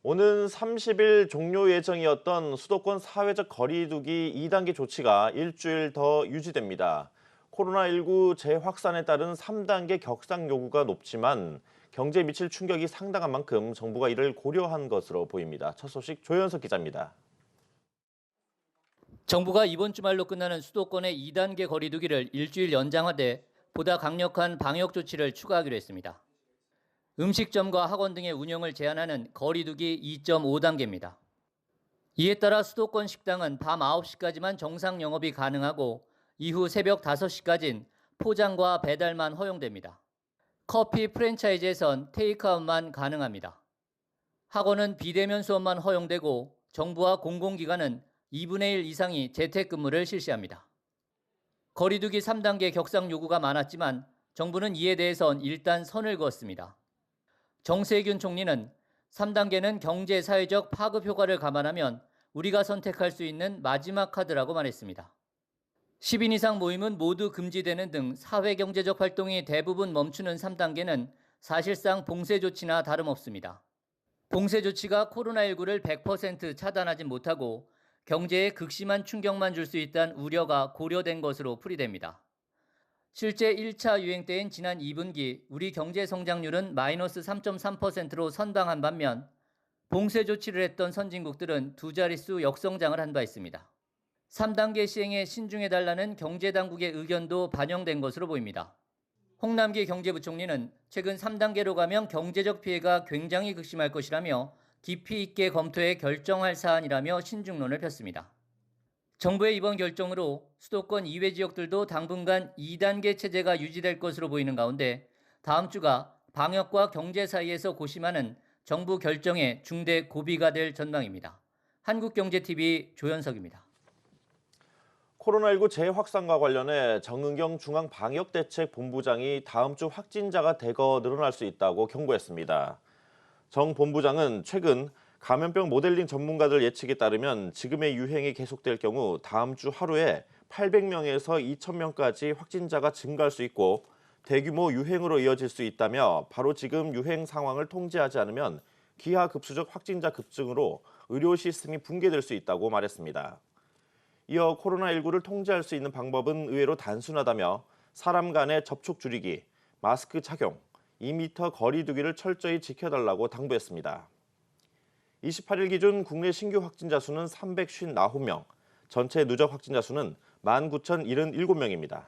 오는 30일 종료 예정이었던 수도권 사회적 거리 두기 2단계 조치가 일주일 더 유지됩니다. 코로나19 재확산에 따른 3단계 격상 요구가 높지만 경제에 미칠 충격이 상당한 만큼 정부가 이를 고려한 것으로 보입니다. 첫 소식 조현석 기자입니다. 정부가 이번 주말로 끝나는 수도권의 2단계 거리 두기를 일주일 연장하되 보다 강력한 방역 조치를 추가하기로 했습니다. 음식점과 학원 등의 운영을 제한하는 거리 두기 2.5단계입니다. 이에 따라 수도권 식당은 밤 9시까지만 정상 영업이 가능하고 이후 새벽 5시까지는 포장과 배달만 허용됩니다. 커피 프랜차이즈에선 테이크아웃만 가능합니다. 학원은 비대면 수업만 허용되고 정부와 공공기관은 2분의 1 이상이 재택근무를 실시합니다. 거리두기 3단계 격상 요구가 많았지만 정부는 이에 대해선 일단 선을 그었습니다. 정세균 총리는 3단계는 경제 사회적 파급 효과를 감안하면 우리가 선택할 수 있는 마지막 카드라고 말했습니다. 10인 이상 모임은 모두 금지되는 등 사회경제적 활동이 대부분 멈추는 3단계는 사실상 봉쇄 조치나 다름없습니다. 봉쇄 조치가 코로나19를 100% 차단하진 못하고 경제에 극심한 충격만 줄 수 있다는 우려가 고려된 것으로 풀이됩니다. 실제 1차 유행 때인 지난 2분기 우리 경제 성장률은 마이너스 3.3%로 선방한 반면 봉쇄 조치를 했던 선진국들은 두 자릿수 역성장을 한 바 있습니다. 3단계 시행에 신중해달라는 경제당국의 의견도 반영된 것으로 보입니다. 홍남기 경제부총리는 최근 3단계로 가면 경제적 피해가 굉장히 극심할 것이라며 깊이 있게 검토해 결정할 사안이라며 신중론을 폈습니다. 정부의 이번 결정으로 수도권 이외 지역들도 당분간 2단계 체제가 유지될 것으로 보이는 가운데 다음 주가 방역과 경제 사이에서 고심하는 정부 결정의 중대 고비가 될 전망입니다. 한국경제TV 조현석입니다. 코로나19 재확산과 관련해 정은경 중앙방역대책본부장이 다음 주 확진자가 대거 늘어날 수 있다고 경고했습니다. 정 본부장은 최근 감염병 모델링 전문가들 예측에 따르면 지금의 유행이 계속될 경우 다음 주 하루에 800명에서 2,000명까지 확진자가 증가할 수 있고 대규모 유행으로 이어질 수 있다며 바로 지금 유행 상황을 통제하지 않으면 기하급수적 확진자 급증으로 의료 시스템이 붕괴될 수 있다고 말했습니다. 이어 코로나19를 통제할 수 있는 방법은 의외로 단순하다며 사람 간의 접촉 줄이기, 마스크 착용, 2m 거리 두기를 철저히 지켜달라고 당부했습니다. 28일 기준 국내 신규 확진자 수는 359명, 전체 누적 확진자 수는 19,077명입니다.